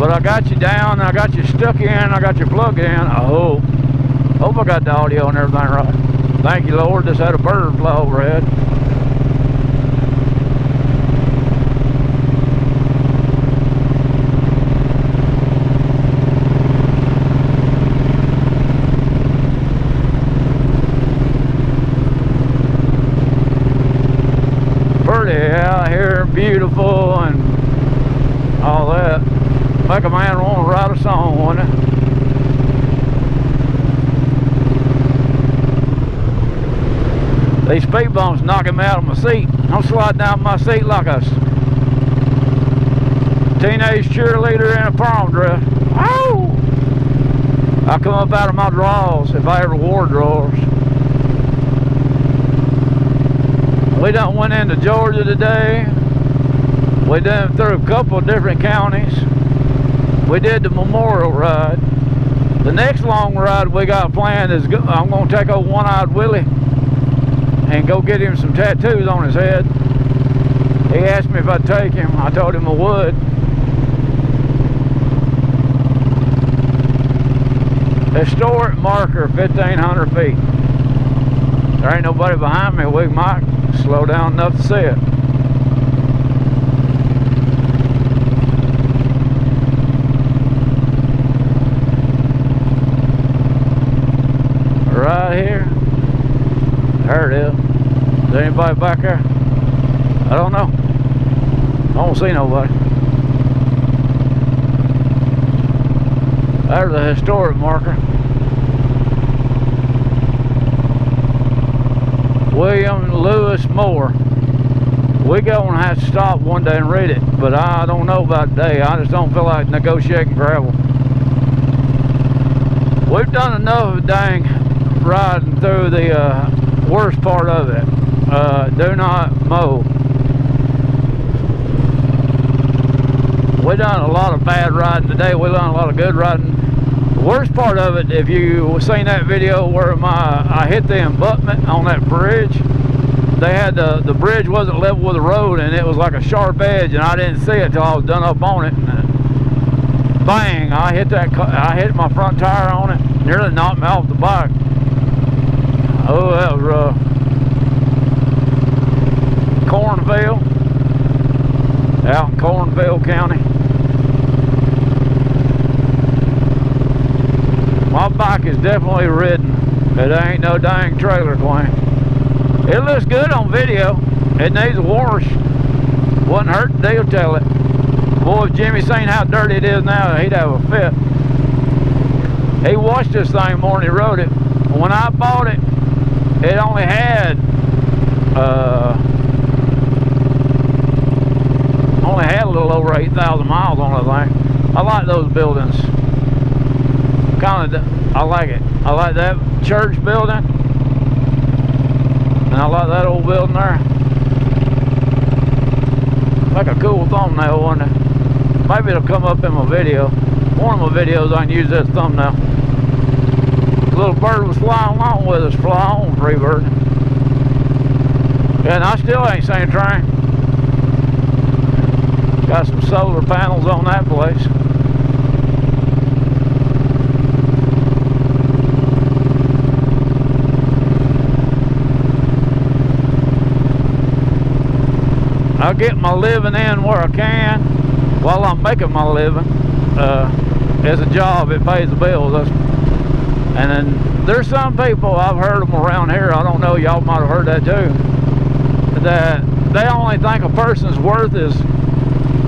But I got you down, I got you stuck in, I got you plugged in. I hope I got the audio and everything right. Thank you, Lord. Just had a bird fly overhead. Pretty out here, beautiful and all that. Make a man want to write a song, wouldn't it? These speed bumps knocking me out of my seat. I'm sliding down my seat like a teenage cheerleader in a prom dress. Oh! I come up out of my drawers if I ever wore drawers. We done went into Georgia today. We done through a couple of different counties. We did the memorial ride. The next long ride we got planned is I'm going to take old One-Eyed Willie and go get him some tattoos on his head. He asked me if I'd take him. I told him I would. Historic marker, 1,500 feet. There ain't nobody behind me. We might slow down enough to see it. Right here. There it is. Is there anybody back there? I don't know. I don't see nobody. There's a historic marker. William Lewis Moore. We're going to have to stop one day and read it, but I don't know about today. I just don't feel like negotiating gravel. We've done enough dang riding through the worst part of it. Do not mow. We done a lot of bad riding today. We done a lot of good riding. The worst part of it, if you seen that video where I hit the abutment on that bridge, they had the bridge wasn't level with the road and it was like a sharp edge, and I didn't see it till I was done up on it. And bang! I hit my front tire on it. Nearly knocked me off the bike. Oh, that was rough. Cornville, out in Cornville County. My bike is definitely ridden. It ain't no dang trailer queen. It looks good on video. It needs a wash. Wouldn't hurt to detail it. Boy, if Jimmy seen how dirty it is now, he'd have a fit. He washed this thing more than he rode it. When I bought it, it only had a little over 8,000 miles on it, I think. I like those buildings. I like it. I like that church building, and I like that old building there. Like a cool thumbnail, wouldn't it? Maybe it'll come up in my video. One of my videos I can use this thumbnail. The little bird was flying along with us. Fly on, free bird. Yeah, and I still ain't seen a train. Got some solar panels on that place. I get my living in where I can while I'm making my living. It's a job, it pays the bills. And then there's some people, I've heard them around here, I don't know, y'all might have heard that too, that they only think a person's worth is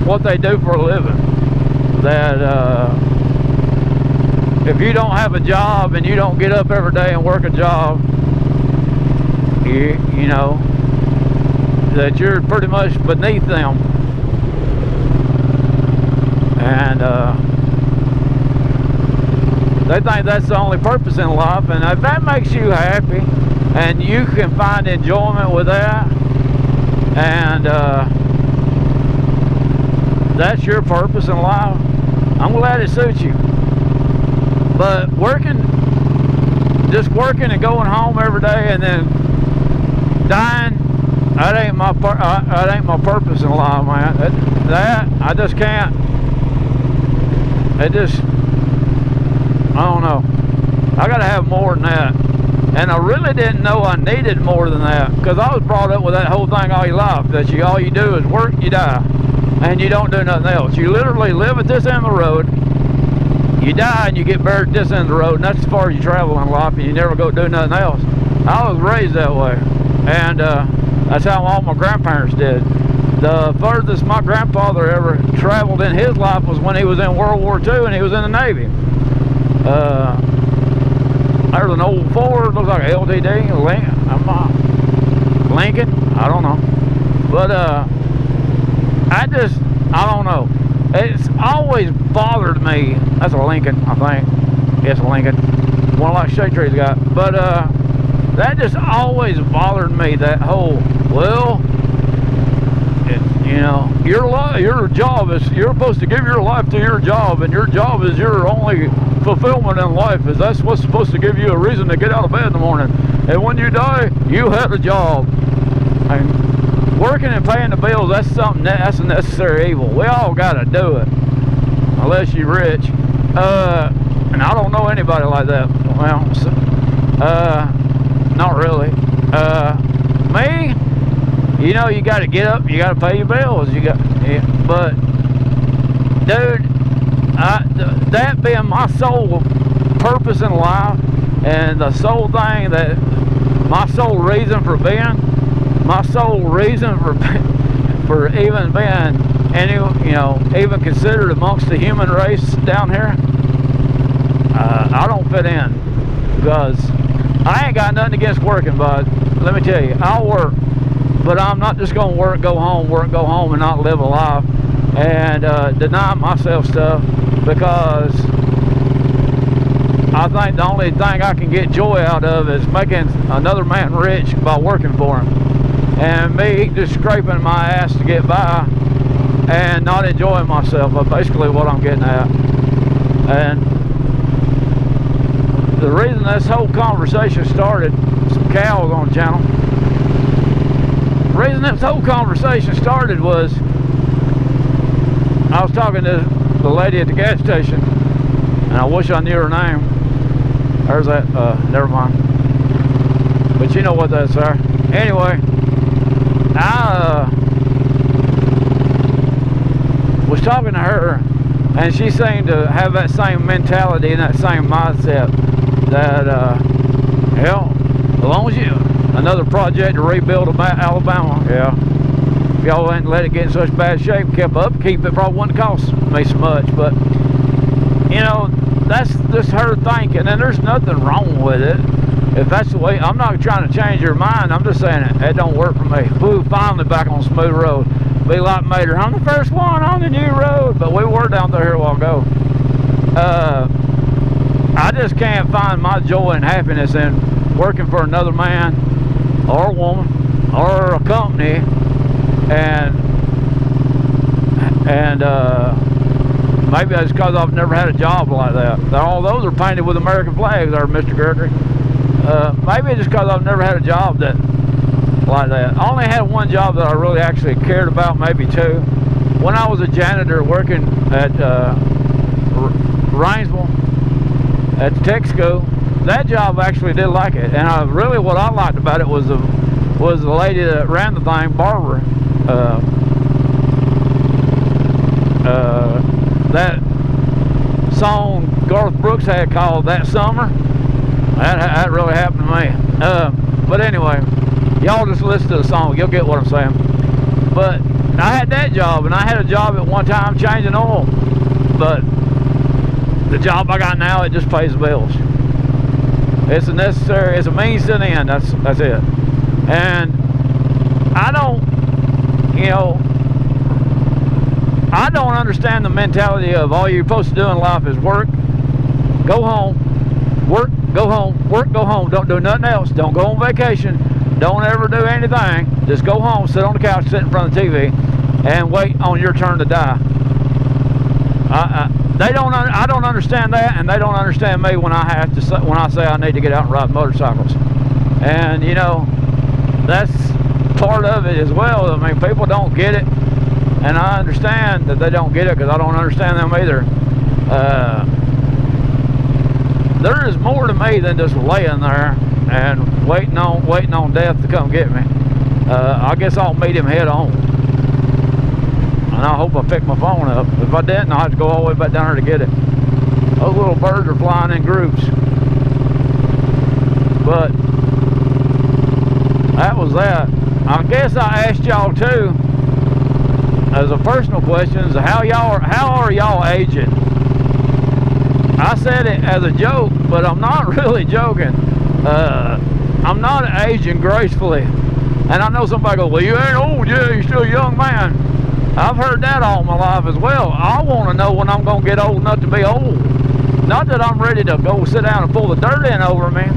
what they do for a living. That if you don't have a job and you don't get up every day and work a job, you know, that you're pretty much beneath them. And they think that's the only purpose in life, and if that makes you happy and you can find enjoyment with that, and that's your purpose in life, I'm glad it suits you. But just working and going home every day and then dying, that ain't my purpose in life, man. That I just can't. it just, I don't know. I gotta have more than that. And I really didn't know I needed more than that, because I was brought up with that whole thing all your life, that all you do is work, you die, and you don't do nothing else. You literally live at this end of the road, you die, and you get buried at this end of the road, and that's as far as you travel in life, and you never go do nothing else. I was raised that way, and that's how all my grandparents did. The furthest my grandfather ever traveled in his life was when he was in World War II, and he was in the Navy. There's an old Ford, looks like a LTD, Lincoln, I don't know. But I don't know. It's always bothered me. That's a Lincoln, I think. It's a Lincoln. One like Shade Tree's got. But that just always bothered me, that whole, well, you know, your job is, you're supposed to give your life to your job, and your job is your only fulfillment in life, is that's what's supposed to give you a reason to get out of bed in the morning. And when you die, you had a job. And working and paying the bills, that's something, that's a necessary evil. We all gotta do it, unless you're rich. And I don't know anybody like that. Well, not really. Me, you know, you gotta get up, you gotta pay your bills, yeah, but dude, that being my sole purpose in life, and the sole thing that, my sole reason for being, my sole reason for even being any, you know, even considered amongst the human race down here, I don't fit in, because I ain't got nothing against working, bud. Let me tell you, I'll work, but I'm not just gonna work, go home, and not live a life and deny myself stuff, because I think the only thing I can get joy out of is making another man rich by working for him, and me just scraping my ass to get by and not enjoying myself. But basically what I'm getting at. And the reason this whole conversation started, some cows on the channel, the reason this whole conversation started was I was talking to the lady at the gas station, and I wish I knew her name. There's that, never mind. But you know what that's there. Anyway, I was talking to her, and she seemed to have that same mentality and that same mindset that, hell, as long as you, another project to rebuild Alabama, yeah. If y'all hadn't let it get in such bad shape, kept upkeep, it probably wouldn't cost me so much. But, you know, that's just her thinking, and there's nothing wrong with it. If that's the way, I'm not trying to change your mind, I'm just saying it don't work for me. Woo, finally back on smooth road. Be like Mater, I'm the first one on the new road, but we were down there here a while ago. I just can't find my joy and happiness in working for another man or a woman or a company, and maybe that's because I've never had a job like that. All those are painted with American flags there, Mr. Gregory. Maybe it's just because I've never had a job that like that. I only had one job that I really actually cared about, maybe two. When I was a janitor working at Rainsville at the tech school, that job I actually did like it. And really what I liked about it was the lady that ran the thing, Barbara. That song Garth Brooks had called That Summer, that really happened to me. But anyway, y'all just listen to the song, you'll get what I'm saying. But I had that job, and I had a job at one time changing oil, but the job I got now, it just pays the bills. It's a necessary, it's a means to an end, that's it. And I don't, you know, I don't understand the mentality of all you're supposed to do in life is work, go home, work, go home, work, go home. Don't do nothing else. Don't go on vacation. Don't ever do anything. Just go home, sit on the couch, sit in front of the TV, and wait on your turn to die. I don't understand that, and they don't understand me when I say I need to get out and ride motorcycles. And you know, that's part of it as well. I mean, people don't get it. And I understand that they don't get it, because I don't understand them either. There is more to me than just laying there and waiting on death to come get me. I guess I'll meet him head on. And I hope I pick my phone up. If I didn't, I'll have to go all the way back down there to get it. Those little birds are flying in groups. But that was that. I guess I asked y'all too, as a personal question, is how are y'all aging? I said it as a joke, but I'm not really joking. I'm not aging gracefully. And I know somebody goes, well, you ain't old yet, you're still a young man. I've heard that all my life as well. I want to know when I'm going to get old enough to be old. Not that I'm ready to go sit down and pull the dirt in over me.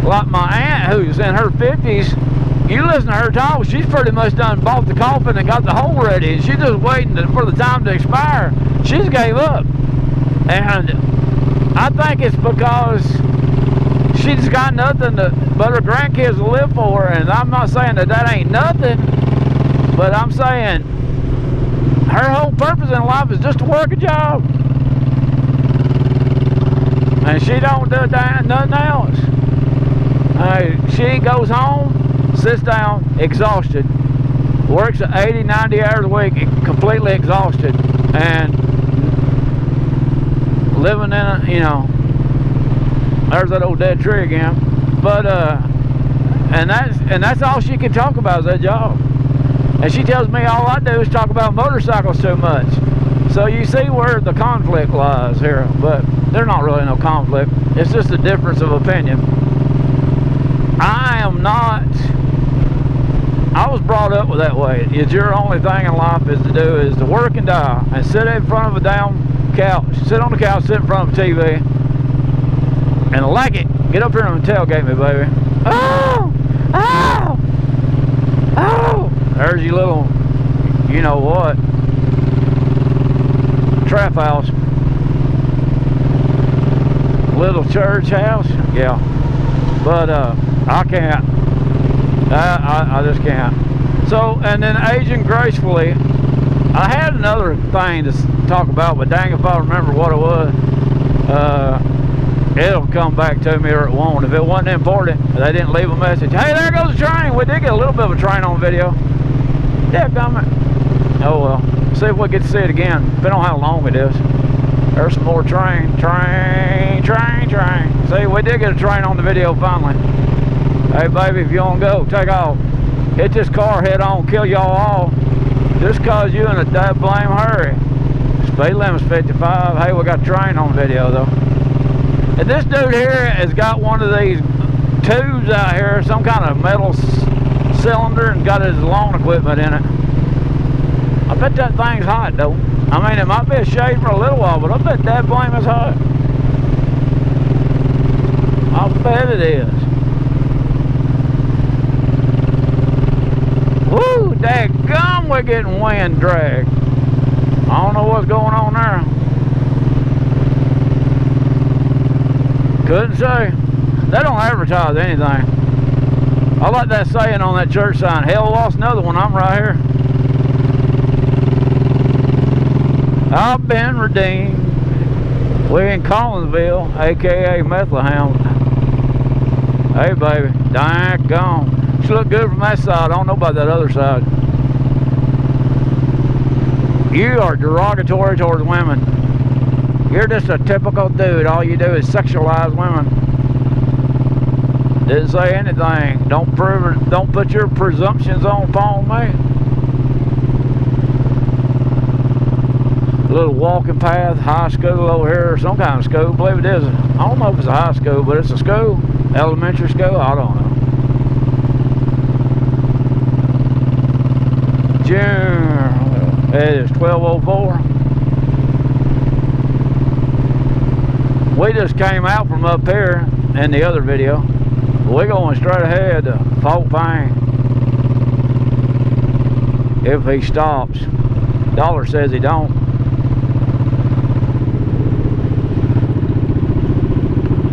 Like my aunt, who's in her 50s, you listen to her talk, she's pretty much done bought the coffin and got the hole ready. And she's just waiting for the time to expire. She's gave up. And I think it's because she's got nothing but her grandkids to live for. And I'm not saying that ain't nothing, but I'm saying her whole purpose in life is just to work a job. And she don't do nothing else. She goes home, sits down, exhausted, works 80, 90 hours a week, completely exhausted, and living in a, you know, there's that old dead tree again. But and that's all she can talk about is that job. And she tells me all I do is talk about motorcycles too much. So you see where the conflict lies here, but there's not really no conflict. It's just a difference of opinion. I was brought up with that way. It's your only thing in life is to work and die and sit in front of a damn couch, sit on the couch, sit in front of a TV and like it. Get up here and tailgate me, baby. Oh! Oh! Oh! There's your little, you know what, trap house. Little church house. Yeah. But I can't. I just can't. So, and then aging gracefully. I had another thing to talk about, but dang if I remember what it was. It'll come back to me or it won't. If it wasn't important, they didn't leave a message. Hey, there goes the train. We did get a little bit of a train on video. Yeah, comment. Oh well. See if we get to see it again. Depending on how long it is. There's some more train. See, we did get a train on the video finally. Hey baby, if you want to go, take off. Hit this car head on, kill y'all all. Just cause you in a dead blame hurry. Speed limit's 55. Hey, we got a train on video though. And this dude here has got one of these tubes out here, some kind of metal cylinder, and got his lawn equipment in it. I bet that thing's hot though. I mean, it might be a shade for a little while, but I bet that blame is hot. I bet it is. Woo, daggum, we're getting wind drag. I don't know what's going on there. Couldn't say. They don't advertise anything. I like that saying on that church sign, hell lost another one, I'm right here. I've been redeemed. We're in Collinsville, aka Bethlehem. Hey baby, dang gone. She look good from that side. I don't know about that other side. You are derogatory towards women. You're just a typical dude. All you do is sexualize women. Didn't say anything. Don't put your presumptions upon me. Little walking path, high school over here, some kind of school. I believe it is. I don't know if it's a high school, but it's a school. Elementary school, I don't know. June, it is 12:04. We just came out from up here in the other video. We're going straight ahead to Fort Payne. If he stops. Dollar says he don't.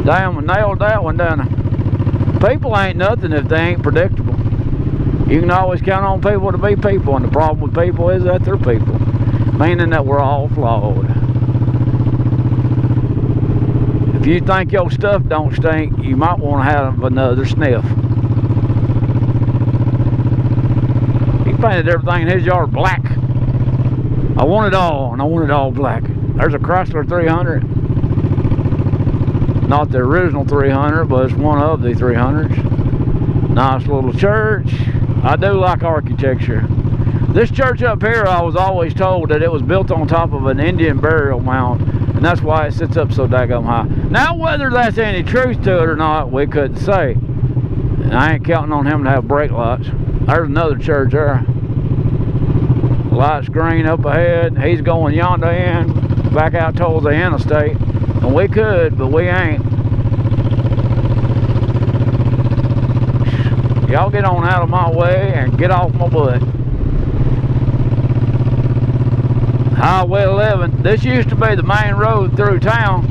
Damn, nailed that one, didn't I? People ain't nothing if they ain't predictable. You can always count on people to be people, and the problem with people is that they're people. Meaning that we're all flawed. If you think your stuff don't stink, you might want to have another sniff. He painted everything in his yard black. I want it all, and I want it all black. There's a Chrysler 300. Not the original 300, but it's one of the 300s. Nice little church. I do like architecture. This church up here, I was always told that it was built on top of an Indian burial mound, and that's why it sits up so daggum high. Now, whether that's any truth to it or not, we couldn't say. And I ain't counting on him to have brake lights. There's another church there. Lights green up ahead. He's going yonder end, back out towards the interstate. And we could, but we ain't. Y'all get on out of my way and get off my butt. Highway 11. This used to be the main road through town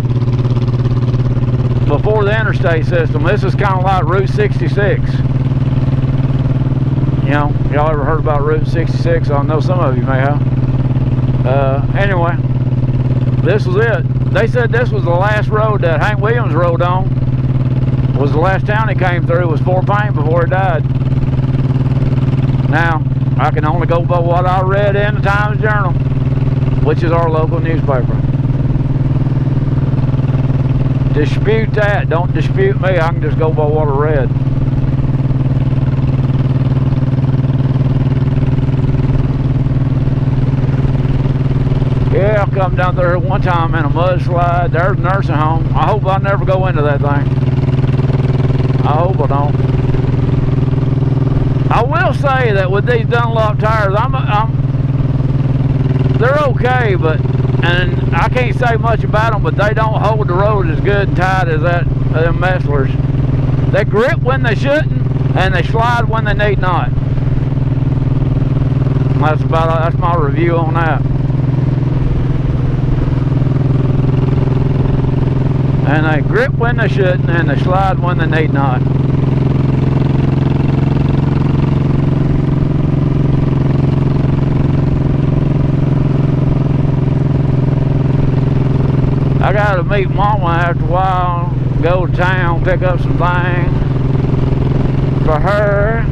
before the interstate system. This is kind of like Route 66. You know, y'all ever heard about Route 66? I know some of you may have. Anyway, this was it. They said this was the last road that Hank Williams rode on. Was the last town he came through was Fort Payne before he died. Now, I can only go by what I read in the Times Journal, which is our local newspaper. Dispute that. Don't dispute me. I can just go by what I read. Yeah, I come down there one time in a mudslide. There's a nursing home. I hope I never go into that thing. I hope I don't. I will say that with these Dunlop tires, they're okay, and I can't say much about them, but they don't hold the road as good and tight as them Messlers. They grip when they shouldn't, and they slide when they need not. That's my review on that. And they grip when they shouldn't, and they slide when they need not. I gotta meet Mama after a while, go to town, pick up some things for her.